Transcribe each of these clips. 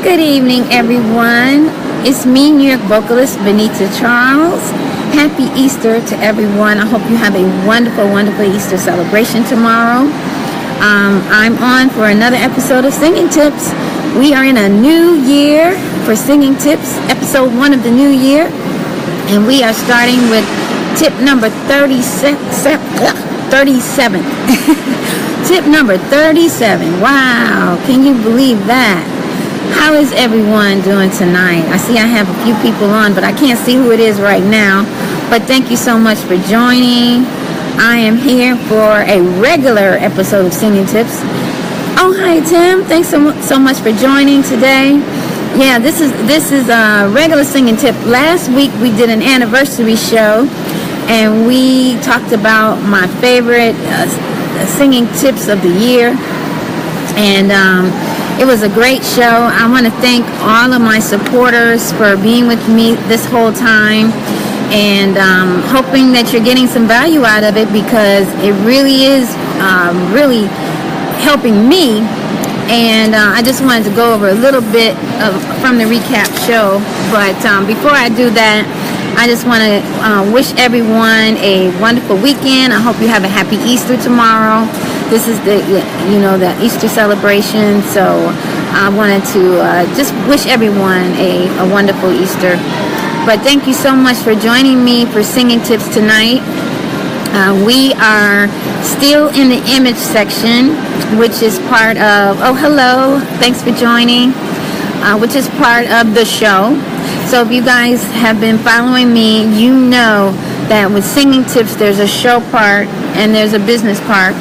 Good evening, everyone. It's me, New York vocalist Benita Charles. Happy Easter to everyone. I hope you have a wonderful, wonderful Easter celebration tomorrow. I'm on for another episode of Singing Tips. We are in a new year for Singing Tips, episode 1 of the new year. And we are starting with tip number 37. Tip number 37. Wow, can you believe that? How is everyone doing tonight? I see I have a few people on, but I can't see who it is right now. But thank you so much for joining. I am here for a regular episode of Singing Tips. Oh, hi, Tim. Thanks so much for joining today. Yeah, this is a regular Singing Tip. Last week we did an anniversary show, and we talked about my favorite singing tips of the year. And it was a great show. I want to thank all of my supporters for being with me this whole time, and hoping that you're getting some value out of it, because it really is really helping me. And I just wanted to go over a little bit from the recap show. But before I do that, I just want to wish everyone a wonderful weekend. I hope you have a happy Easter tomorrow. This is the Easter celebration, so I wanted to just wish everyone a wonderful Easter. But thank you so much for joining me for Singing Tips tonight. We are still in the image section, which is part of, oh, hello, thanks for joining, which is part of the show. So if you guys have been following me, you know that with Singing Tips, there's a show part and there's a business part.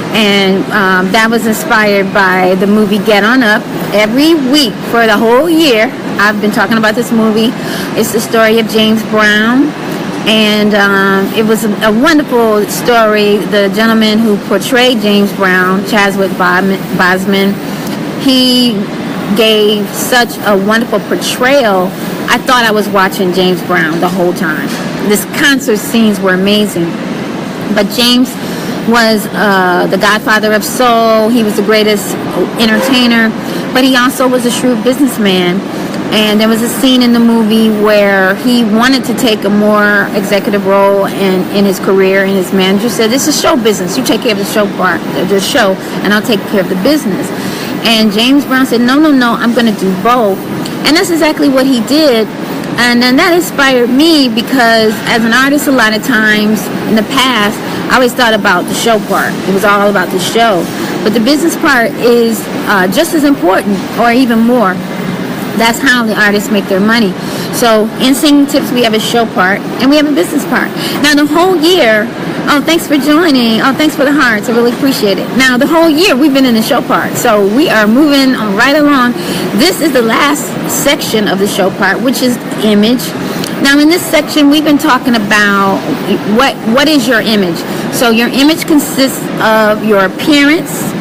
And that was inspired by the movie Get On Up. Every week for the whole year, I've been talking about this movie. It's the story of James Brown. And it was a wonderful story. The gentleman who portrayed James Brown, Chadwick Boseman, he gave such a wonderful portrayal. I thought I was watching James Brown the whole time. This concert scenes were amazing. But James was the godfather of soul. He was the greatest entertainer, but he also was a shrewd businessman. And there was a scene in the movie where he wanted to take a more executive role in his career, and his manager said, "This is show business. You take care of the show part, the show, and I'll take care of the business." And James Brown said, no, I'm going to do both. And that's exactly what he did. And then that inspired me, because as an artist, a lot of times in the past, I always thought about the show part. It was all about the show. But the business part is just as important, or even more. That's how the artists make their money. So in Singing Tips, we have a show part and we have a business part. Now the whole year, oh, thanks for joining. Oh, thanks for the hearts. I really appreciate it. Now the whole year we've been in the show part. So we are moving right along. This is the last section of the show part, which is image. Now in this section, we've been talking about what is your image. So your image consists of your appearance,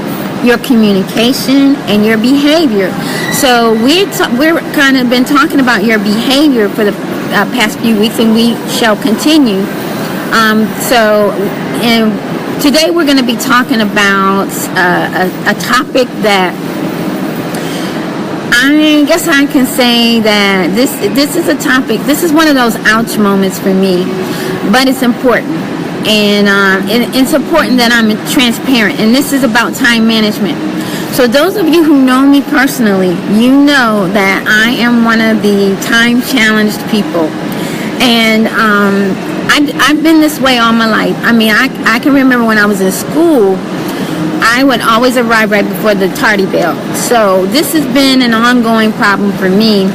your communication, and your behavior. So we're kind of been talking about your behavior for the past few weeks, and we shall continue. And today we're going to be talking about a topic that I guess I can say that this is a topic. This is one of those ouch moments for me, but it's important. And it's important that I'm transparent. And this is about time management. So those of you who know me personally, you know that I am one of the time-challenged people. And I've been this way all my life. I mean, I can remember when I was in school, I would always arrive right before the tardy bell. So this has been an ongoing problem for me.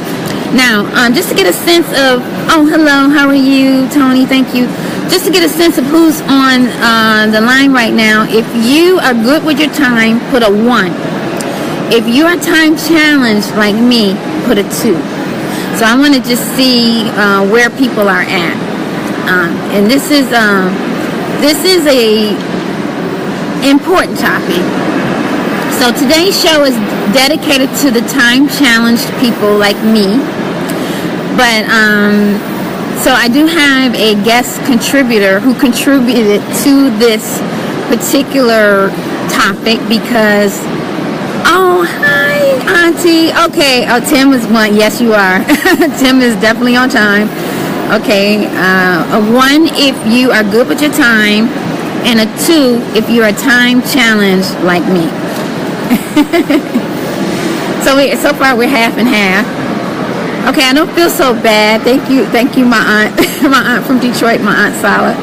Now, just to get a sense of, oh, hello, how are you, Tony? Thank you. Just to get a sense of who's on the line right now, if you are good with your time, put a 1. If you are time challenged like me, put a 2. So I want to just see where people are at. And this is a important topic. So today's show is dedicated to the time challenged people like me. But so I do have a guest contributor who contributed to this particular topic because, oh, hi, Auntie. Okay. Oh, Tim is one. Yes, you are. Tim is definitely on time. Okay. A 1 if you are good with your time, and a 2 if you are time challenged like me. So far we're half and half. Okay, I don't feel so bad. Thank you, my aunt, my aunt from Detroit, my Aunt Solid.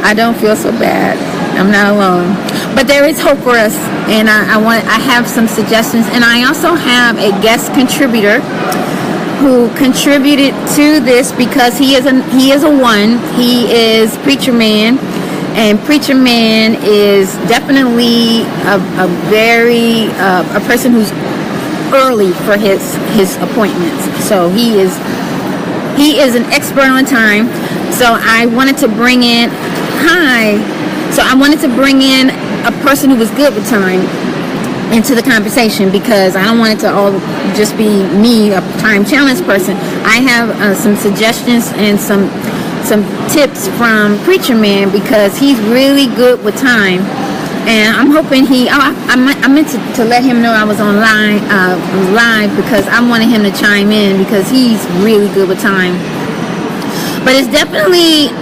I don't feel so bad. I'm not alone. But there is hope for us, and I have some suggestions, and I also have a guest contributor who contributed to this because he is a 1. He is Preacher Man, and Preacher Man is definitely a person who's early for his appointments. So he is an expert on time. So I wanted to bring in a person who was good with time into the conversation, because I don't want it to all just be me, a time challenged person. I have some suggestions and some tips from Preacher Man, because he's really good with time. And I'm hoping I meant to let him know I was online live, because I wanted him to chime in, because he's really good with time. But it's definitely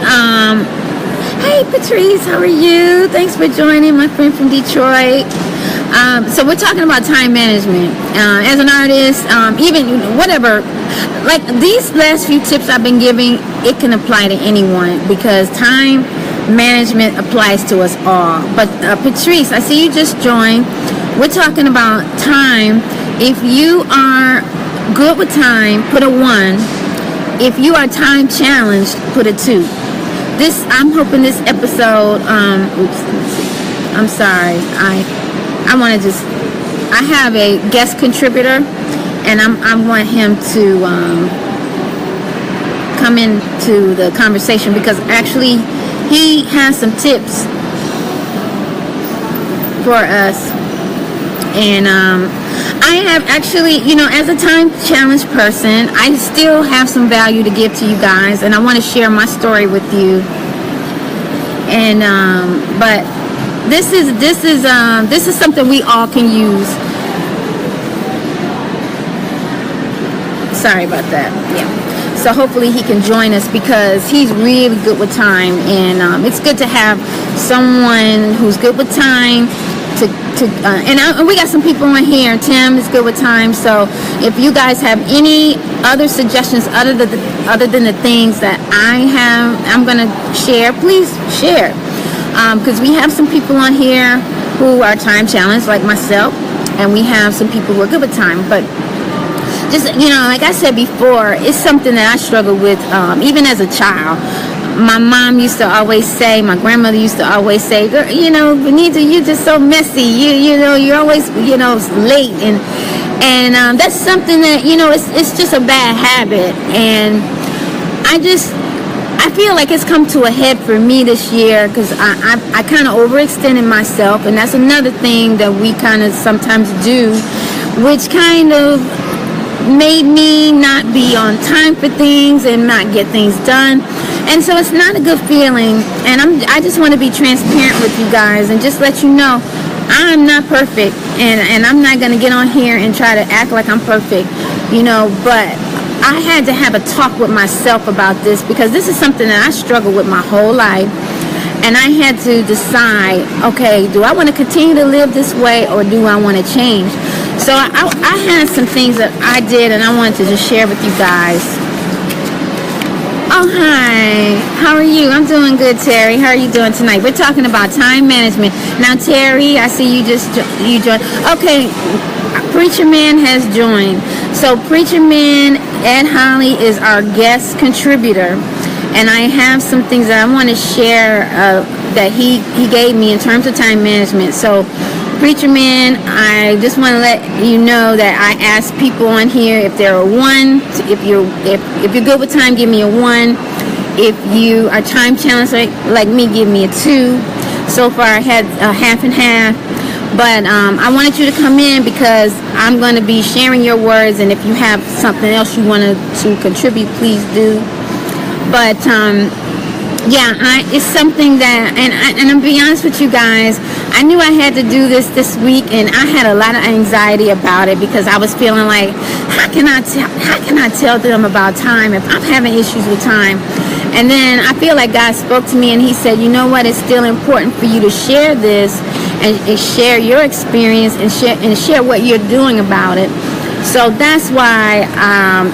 hey Patrice, how are you? Thanks for joining, my friend from Detroit. So we're talking about time management. As an artist, even whatever, like these last few tips I've been giving, it can apply to anyone, because time management applies to us all. But Patrice, I see you just joined. We're talking about time. If you are good with time, put a 1. If you are time challenged, put a 2. I'm hoping this episode, I'm sorry, I want to I have a guest contributor, and I want him to come into the conversation, because actually he has some tips for us. And I have actually, as a time challenged person, I still have some value to give to you guys, and I want to share my story with you. And but this is something we all can use. Sorry about that. Yeah. So hopefully he can join us, because he's really good with time, and it's good to have someone who's good with time. And we got some people on here. Tim is good with time. So if you guys have any other suggestions other than the things that I'm gonna share, please share, because we have some people on here who are time challenged like myself, and we have some people who are good with time. But just, like I said before, it's something that I struggled with even as a child. My mom used to always say, my grandmother used to always say, girl, Benita, you're just so messy. You're always, late. And that's something that, it's just a bad habit. And I feel like it's come to a head for me this year, because I kind of overextended myself. And that's another thing that we kind of sometimes do, which kind of made me not be on time for things and not get things done. And so it's not a good feeling, and I just want to be transparent with you guys and just let you know I'm not perfect, and I'm not going to get on here and try to act like I'm perfect, but I had to have a talk with myself about this, because this is something that I struggled with my whole life, and I had to decide, okay, do I want to continue to live this way, or do I want to change? So I had some things that I did, and I wanted to just share with you guys. Oh, hi. How are you? I'm doing good, Terry. How are you doing tonight? We're talking about time management. Now, Terry, I see you joined. Okay, Preacher Man has joined. So, Preacher Man, Ed Holly, is our guest contributor. And I have some things that I want to share that he gave me in terms of time management. So, Preacher Man, I just want to let you know that I asked people on here if they're a 1. If you're good with time, give me a 1. If you are time challenged like me, give me a 2. So far, I had a half and half. But I wanted you to come in, because I'm going to be sharing your words. And if you have something else you want to contribute, please do. But yeah, it's something that, and I'm gonna be honest with you guys, I knew I had to do this week, and I had a lot of anxiety about it because I was feeling like, how can I tell them about time if I'm having issues with time? And then I feel like God spoke to me, and He said, you know what? It's still important for you to share this and share your experience and share what you're doing about it. So that's why,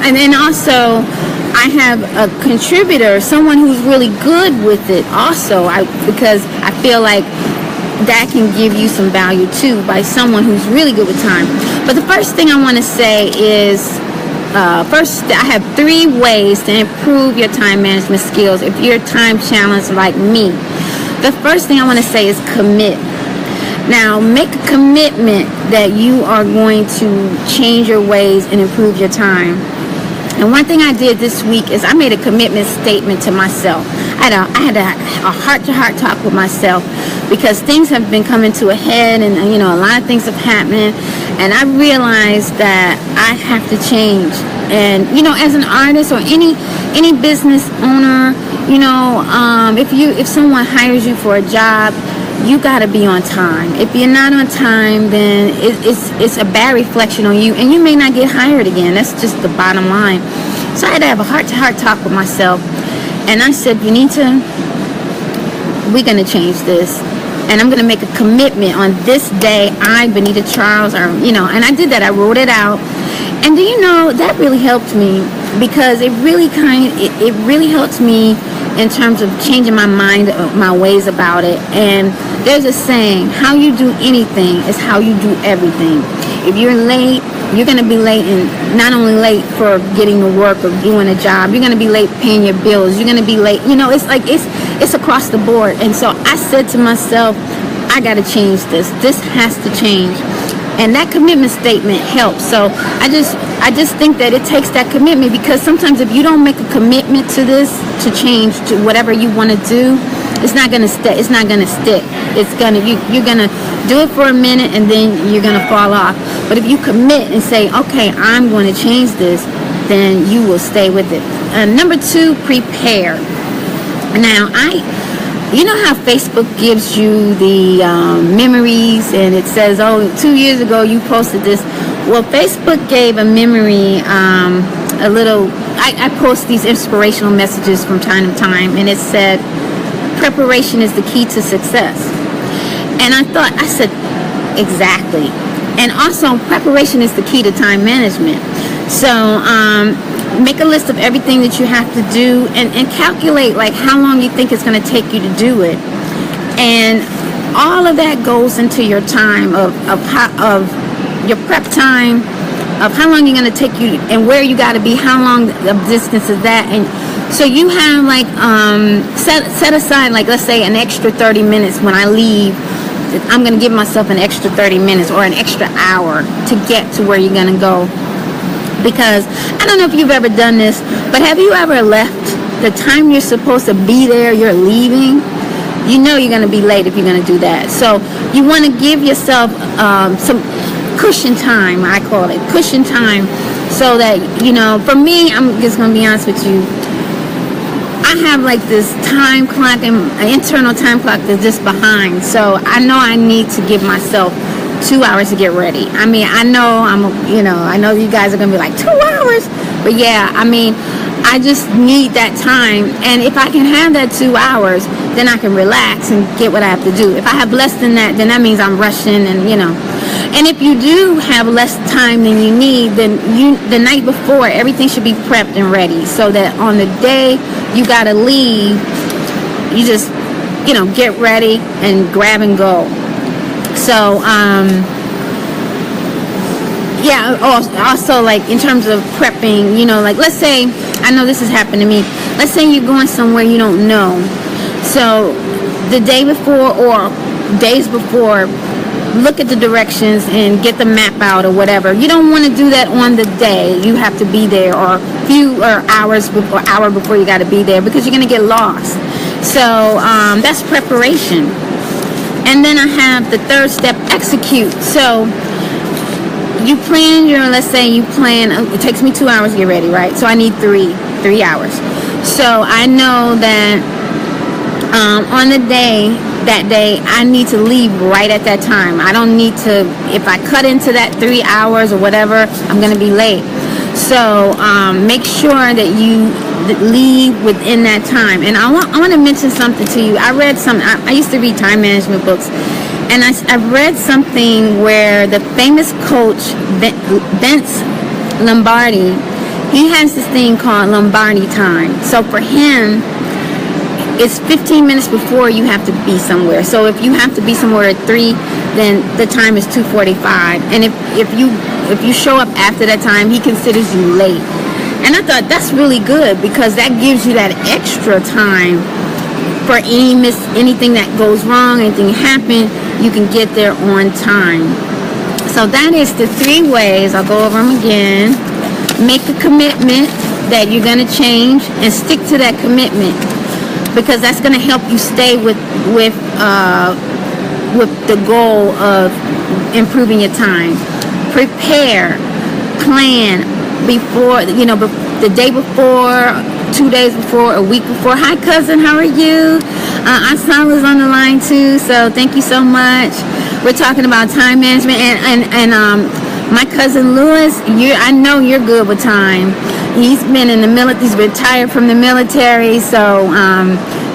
and then also, I have a contributor, someone who's really good with it also, because I feel like that can give you some value too, by someone who's really good with time. But the first thing I want to say is, first, I have 3 ways to improve your time management skills if you're time challenged like me. The first thing I want to say is commit. Now, make a commitment that you are going to change your ways and improve your time. And one thing I did this week is I made a commitment statement to myself. I had a heart-to-heart talk with myself because things have been coming to a head, and a lot of things have happened, and I realized that I have to change. And as an artist or any business owner, if someone hires you for a job, you got to be on time. If you're not on time, then it's a bad reflection on you, and you may not get hired again. That's just the bottom line. So I had to have a heart-to-heart talk with myself, and I said, Benita, we're going to change this, and I'm going to make a commitment on this day. Benita Charles, and I did that. I wrote it out, and do you know that really helped me, because it really helped me in terms of changing my mind, my ways about it. And there's a saying, how you do anything is how you do everything. If you're late, you're going to be late, and not only late for getting to work or doing a job, you're going to be late paying your bills. You're going to be late. It's like it's across the board. And so I said to myself, I got to change this. This has to change. And that commitment statement helps. So I just think that it takes that commitment, because sometimes if you don't make a commitment to this, to change, to whatever you want to do, it's not gonna stick. It's not gonna stick. You're gonna do it for a minute, and then you're gonna fall off. But if you commit and say, okay, I'm going to change this, then you will stay with it. Number 2, prepare. Now, you know how Facebook gives you the memories, and it says, 2 years ago you posted this. Well, Facebook gave a memory, I post these inspirational messages from time to time, and it said, preparation is the key to success. And I said, exactly. And also, preparation is the key to time management. So, make a list of everything that you have to do, and calculate like how long you think it's going to take you to do it. And all of that goes into your time of your prep time, of how long you're going to take you and where you got to be, how long the distance is that. And so you have like set aside, like, let's say an extra 30 minutes when I leave. I'm going to give myself an extra 30 minutes or an extra hour to get to where you're going to go. Because I don't know if you've ever done this, but have you ever left the time you're supposed to be there, you're leaving? You know you're going to be late if you're going to do that. So you want to give yourself some cushion time, I call it, cushion time, so that, for me, I'm just going to be honest with you, I have like this time clock, and an internal time clock that's just behind. So I know I need to give myself 2 hours to get ready. I mean, I know I know you guys are gonna be like 2 hours, but yeah, I mean, I just need that time. And if I can have that 2 hours, then I can relax and get what I have to do. If I have less than that, then that means I'm rushing, and And if you do have less time than you need, then the night before, everything should be prepped and ready, so that on the day you gotta leave, you just get ready and grab and go. So yeah, also like in terms of prepping, like let's say, I know this has happened to me, let's say you're going somewhere you don't know, so the day before or days before, look at the directions and get the map out or whatever. You don't want to do that on the day you have to be there, or hours before, hour before you got to be there, because you're going to get lost. So that's preparation. And then I have the third step, execute. So you plan let's say you plan, it takes me 2 hours to get ready, right? So I need three hours. So I know that On that day, I need to leave right at that time. I don't need to, if I cut into that 3 hours or whatever, I'm going to be late. So make sure that you leave within that time. And I want to mention something to you. I read some, I used to read time management books, and I read something where the famous coach, Vince Lombardi, he has this thing called Lombardi time. So for him, it's 15 minutes before you have to be somewhere. So if you have to be somewhere at 3, then the time is 2:45. And if you show up after that time, he considers you late. And I thought that's really good, because that gives you that extra time for anything that goes wrong, anything happen, you can get there on time. So that is the 3 ways. I'll go over them again. Make a commitment that you're going to change, and stick to that commitment, because that's going to help you stay with the goal of improving your time. Prepare, plan before, the day before, 2 days before, a week before. Hi, cousin, how are you? Asala's on the line too, so thank you so much. We're talking about time management, and my cousin Lewis, I know you're good with time. He's been in the military, he's retired from the military, so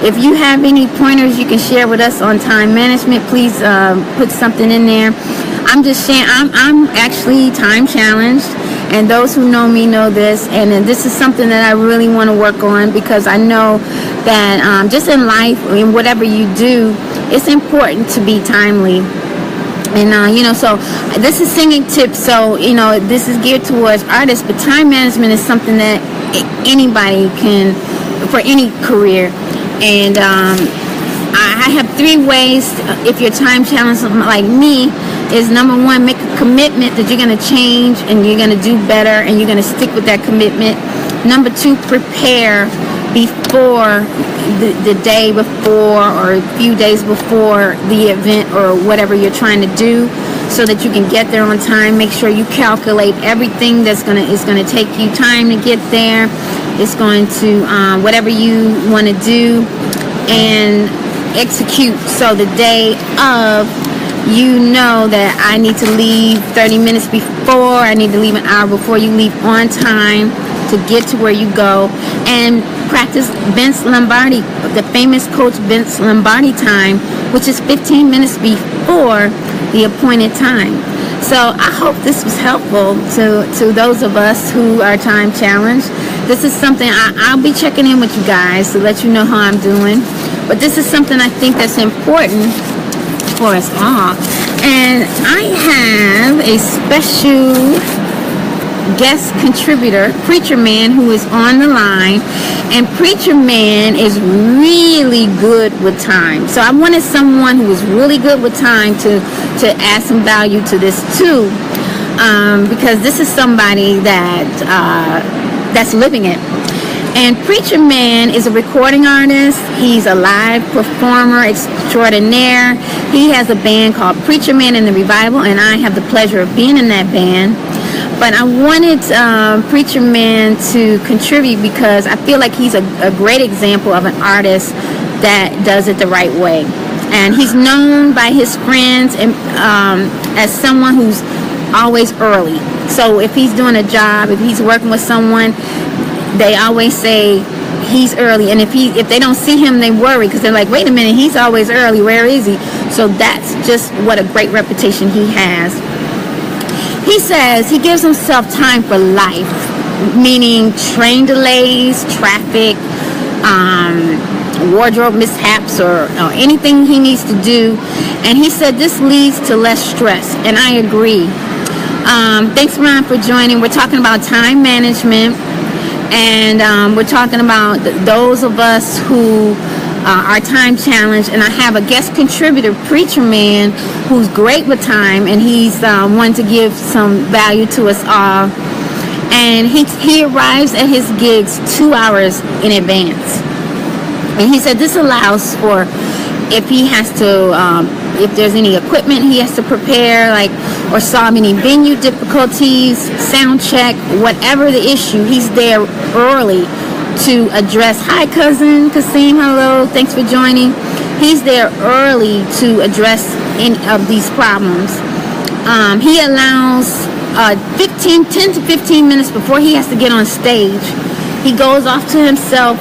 if you have any pointers you can share with us on time management, please put something in there. I'm just saying, I'm actually time challenged, and those who know me know this, and this is something that I really want to work on, because I know that just in life, in whatever you do, it's important to be timely. And so this is singing tips, so this is geared towards artists, but time management is something that anybody can, for any career. And I have 3 ways, if you're time challenged like me, is number 1, make a commitment that you're going to change and you're going to do better, and you're going to stick with that commitment. Number 2, prepare before the day before, or a few days before the event or whatever you're trying to do, so that you can get there on time. Make sure you calculate everything is going to take you time to get there. It's going to whatever you want to do, and execute. So the day of, that I need to leave 30 minutes before, I need to leave an hour before. You leave on time to get to where you go, and practice Vince Lombardi, the famous coach Vince Lombardi time, which is 15 minutes before the appointed time. So I hope this was helpful to those of us who are time challenged. This is something I'll be checking in with you guys to let you know how I'm doing. But this is something I think that's important for us all. And I have a special guest contributor, Preacher Man, who is on the line. And Preacher Man is really good with time. So I wanted someone who was really good with time to add some value to this too, because this is somebody that's living it. And Preacher Man is a recording artist. He's a live performer extraordinaire. He has a band called Preacher Man and the Revival, and I have the pleasure of being in that band. But I wanted Preacher Man to contribute, because I feel like he's a great example of an artist that does it the right way. And he's known by his friends and as someone who's always early. So if he's doing a job, if he's working with someone, they always say he's early. And if they don't see him, they worry, because they're like, wait a minute, he's always early, where is he? So that's just what a great reputation he has. He says he gives himself time for life, meaning train delays, traffic, wardrobe mishaps, or anything he needs to do. And he said this leads to less stress, and I agree. Thanks, Ron, for joining. We're talking about time management, and we're talking about those of us who are time challenged. And I have a guest contributor, Preacher Man, who's great with time, and he's one to give some value to us all. And he arrives at his gigs 2 hours in advance. And he said this allows for, if he has to, if there's any equipment he has to prepare, or solve any venue difficulties, sound check, whatever the issue, he's there early to address. Hi, cousin Kasim. Hello. Thanks for joining. He's there early to address any of these problems. He allows 10 to 15 minutes before he has to get on stage. He goes off to himself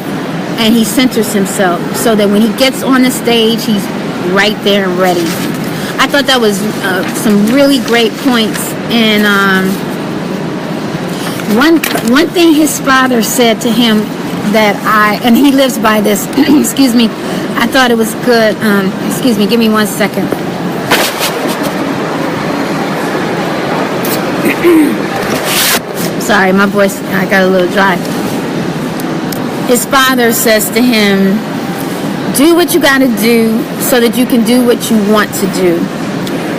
and he centers himself so that when he gets on the stage, he's right there and ready. I thought that was some really great points. And one thing his father said to him that and he lives by this, excuse me, I thought it was good. Excuse me, give me 1 second. Sorry, my voice, I got a little dry. His father says to him, do what you got to do so that you can do what you want to do.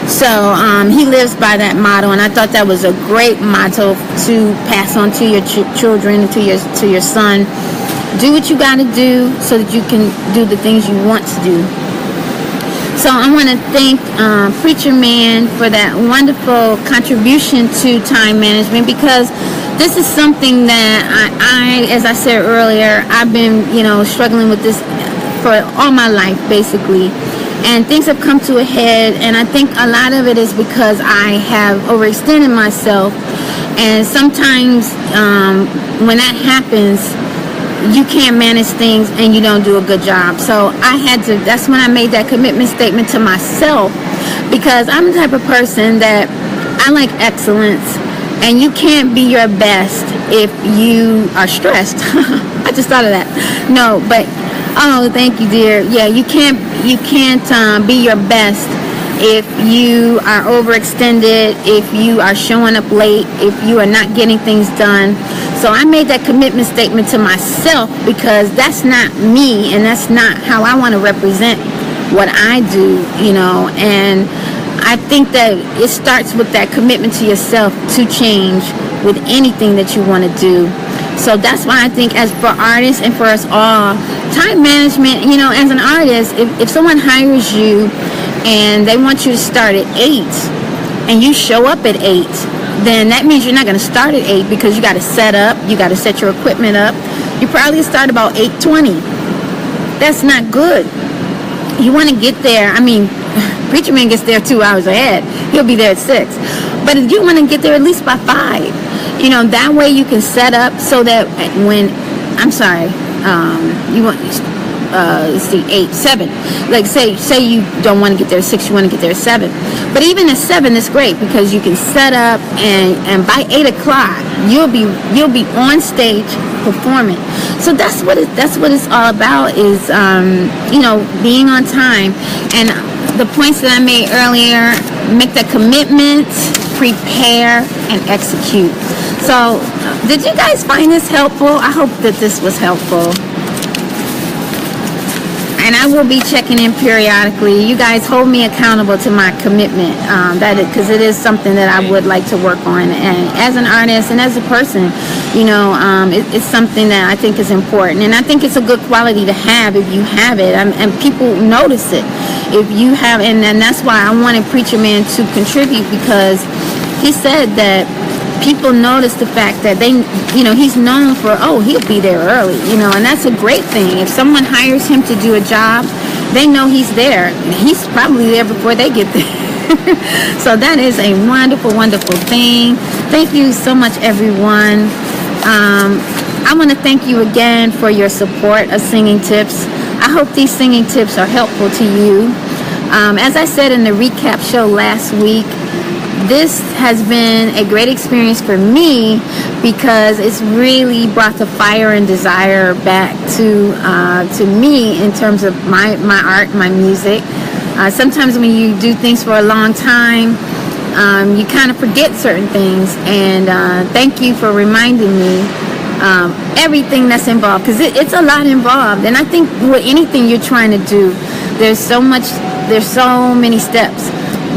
So he lives by that motto, and I thought that was a great motto to pass on to your children, to your son. Do what you got to do so that you can do the things you want to do. So I want to thank Preacher Man for that wonderful contribution to time management, because this is something that I as I said earlier, I've been, struggling with this for all my life, basically. And things have come to a head, and I think a lot of it is because I have overextended myself. And sometimes when that happens, you can't manage things and you don't do a good job. So that's when I made that commitment statement to myself, because I'm the type of person that I like excellence, and you can't be your best if you are stressed. I just thought of that. No, but oh, thank you, dear. Yeah, you can't be your best if you are overextended, if you are showing up late, if you are not getting things done. So I made that commitment statement to myself, because that's not me, and that's not how I want to represent what I do, and I think that it starts with that commitment to yourself to change with anything that you want to do. So that's why I think, as for artists and for us all, time management, as an artist, if someone hires you and they want you to start at 8 and you show up at 8, then that means you're not going to start at 8, because you got to set up, you got to set your equipment up. You probably start about 8:20. That's not good. You want to get there. I mean, Preacher Man gets there 2 hours ahead. He'll be there at 6. But if you want to get there at least by 5, that way you can set up so that when, you want, let's see, 8, 7. Like say you don't want to get there at 6, you want to get there at 7. But even at 7 is great, because you can set up, and by 8 o'clock you'll be on stage performing. So that's what it's all about, is being on time. And the points that I made earlier, make the commitment, prepare, and execute. So did you guys find this helpful? I hope that this was helpful. And I will be checking in periodically. You guys hold me accountable to my commitment, because it is something that I would like to work on. And as an artist and as a person, it's something that I think is important. And I think it's a good quality to have if you have it, and people notice it. If you have, and that's why I wanted Preacher Man to contribute, because he said that people notice the fact that he's known for, he'll be there early, and that's a great thing. If someone hires him to do a job, they know he's there. He's probably there before they get there. So that is a wonderful, wonderful thing. Thank you so much, everyone. I want to thank you again for your support of Singing Tips. I hope these singing tips are helpful to you. As I said in the recap show last week, this has been a great experience for me, because it's really brought the fire and desire back to me in terms of my art, my music. Sometimes when you do things for a long time, you kind of forget certain things, and thank you for reminding me everything that's involved, because it's a lot involved. And I think with anything you're trying to do, there's so many steps.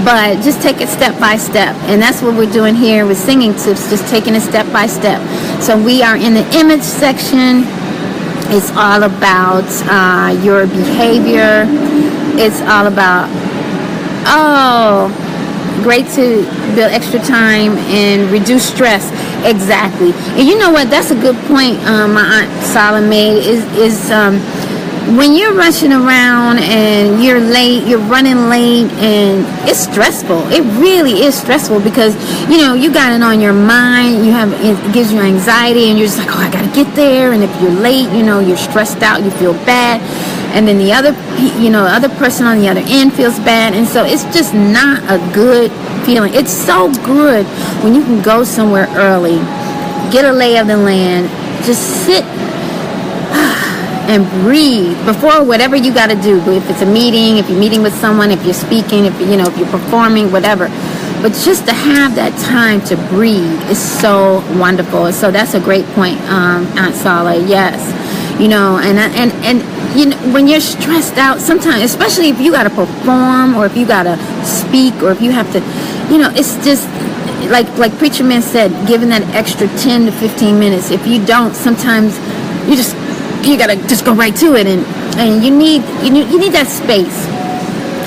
But just take it step by step, and that's what we're doing here with Singing Tips, just taking it step by step. So we are in the image section. It's all about your behavior. It's all about, great to build extra time and reduce stress. Exactly. And you know what? That's a good point. My aunt Sala made is when you're rushing around and you're late, you're running late, and it's stressful. It really is stressful because you got it on your mind. It gives you anxiety, and you're just like, oh, I gotta get there. And if you're late, you're stressed out. You feel bad, and then the other person on the other end feels bad, and so it's just not a good feeling. It's so good when you can go somewhere early, get a lay of the land, just sit and breathe before whatever you got to do. If it's a meeting, if you're meeting with someone, if you're speaking, if you're performing, whatever. But just to have that time to breathe is so wonderful. So that's a great point, Aunt Sala. Yes, and when you're stressed out, sometimes, especially if you got to perform or if you got to speak or if you have to, it's just like Preacher Man said, giving that extra 10 to 15 minutes. If you don't, sometimes you gotta just go right to it, and you need that space.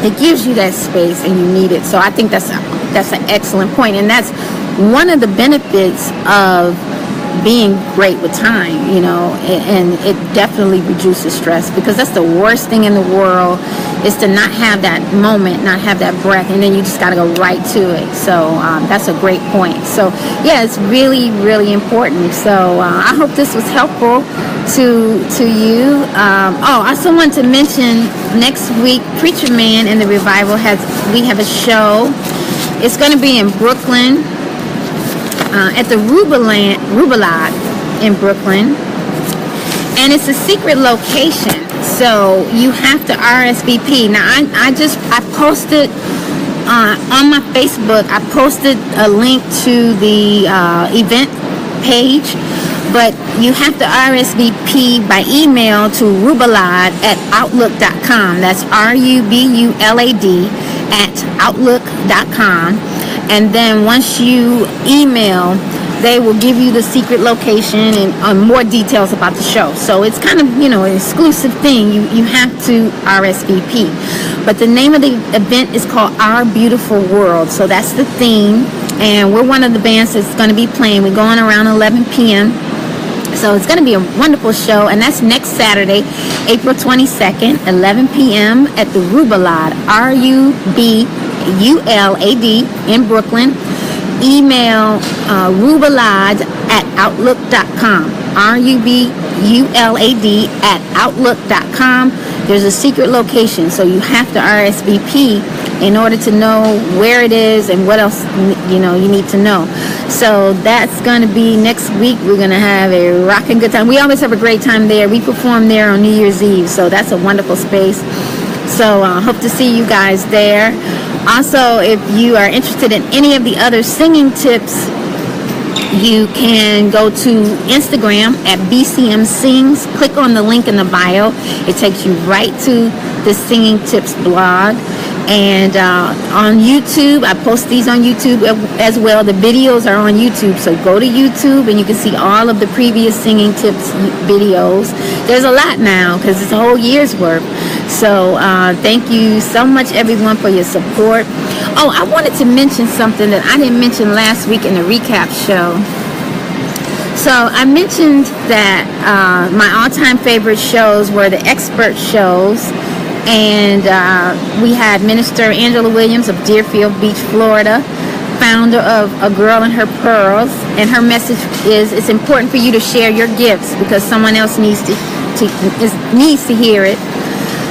It gives you that space, and you need it. So I think that's an excellent point, and that's one of the benefits of being great with time, and it definitely reduces stress, because that's the worst thing in the world, is to not have that moment, not have that breath, and then you just got to go right to it. So that's a great point. So yeah, it's really, really important. So I hope this was helpful to you. I also want to mention next week, Preacher Man and the Revival we have a show. It's going to be in Brooklyn, at the Rubalade in Brooklyn, and it's a secret location, so you have to RSVP. Now I posted on my Facebook, I posted a link to the event page, but you have to RSVP by email to rubalade@outlook.com. That's RUBULAD@outlook.com. And then once you email, they will give you the secret location and more details about the show. So it's kind of, an exclusive thing. You have to RSVP. But the name of the event is called Our Beautiful World. So that's the theme. And we're one of the bands that's going to be playing. We're going around 11 p.m. So it's going to be a wonderful show. And that's next Saturday, April 22nd, 11 p.m. at the Rubalade, RUBULAD in Brooklyn. Email rubalade@outlook.com. RUBULAD@outlook.com. There's a secret location, so you have to RSVP in order to know where it is and what else you need to know. So that's going to be next week. We're going to have a rocking good time. We always have a great time there. We perform there on New Year's Eve, so that's a wonderful space. So hope to see you guys there. Also, if you are interested in any of the other singing tips, you can go to Instagram at BCM Sings. Click on the link in the bio. It takes you right to the Singing Tips blog. And on YouTube, I post these on YouTube as well. The videos are on YouTube, so go to YouTube and you can see all of the previous Singing Tips videos. There's a lot now because it's a whole year's worth. So thank you so much, everyone, for your support. Oh, I wanted to mention something that I didn't mention last week in the recap show. So I mentioned that my all-time favorite shows were the expert shows. And we had Minister Angela Williams of Deerfield Beach, Florida, founder of A Girl and Her Pearls. And her message is, it's important for you to share your gifts because someone else needs to hear it.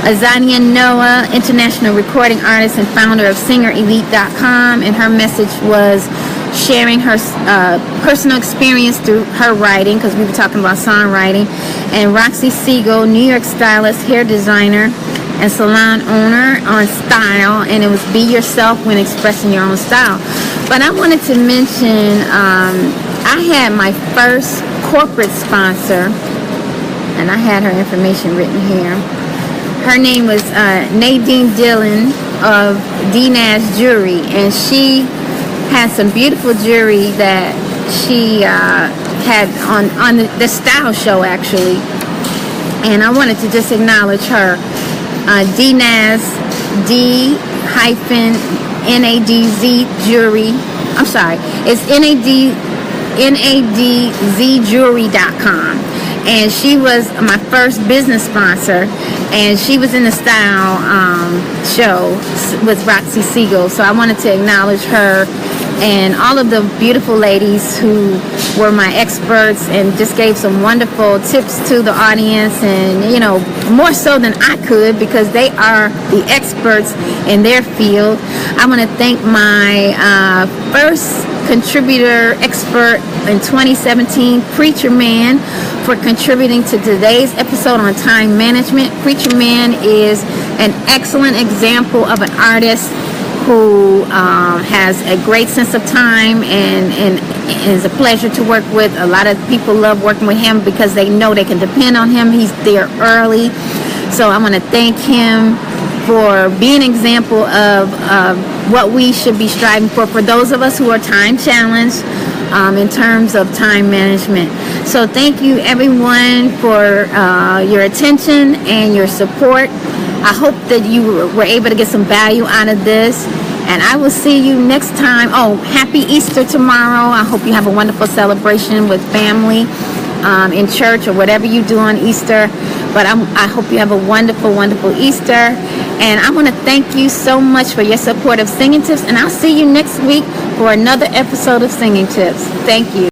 Azania Noah, international recording artist and founder of SingerElite.com. And her message was sharing her personal experience through her writing, because we were talking about songwriting. And Roxy Siegel, New York stylist, hair designer, and salon owner on style, and it was be yourself when expressing your own style. But I wanted to mention I had my first corporate sponsor, and I had her information written here. Her name was Nadine Dillon of D-Nash Jewelry, and she had some beautiful jewelry that she had on the style show, actually. And I wanted to just acknowledge her. D-Naz, D-Nadz Jewelry. I'm sorry. It's NADZjewelry.com. And she was my first business sponsor, and she was in the style show with Roxy Siegel. So I wanted to acknowledge her and all of the beautiful ladies who were my experts and just gave some wonderful tips to the audience, and more so than I could, because they are the experts in their field. I want to thank my first contributor expert in 2017, Preacher Man, for contributing to today's episode on time management. Preacher Man is an excellent example of an artist who has a great sense of time and is a pleasure to work with. A lot of people love working with him because they know they can depend on him. He's there early. So I want to thank him for being an example of what we should be striving for those of us who are time challenged in terms of time management. So thank you everyone for your attention and your support. I hope that you were able to get some value out of this, and I will see you next time. Oh, happy Easter tomorrow. I hope you have a wonderful celebration with family in church or whatever you do on Easter. But I hope you have a wonderful, wonderful Easter. And I want to thank you so much for your support of Singing Tips, and I'll see you next week for another episode of Singing Tips. Thank you.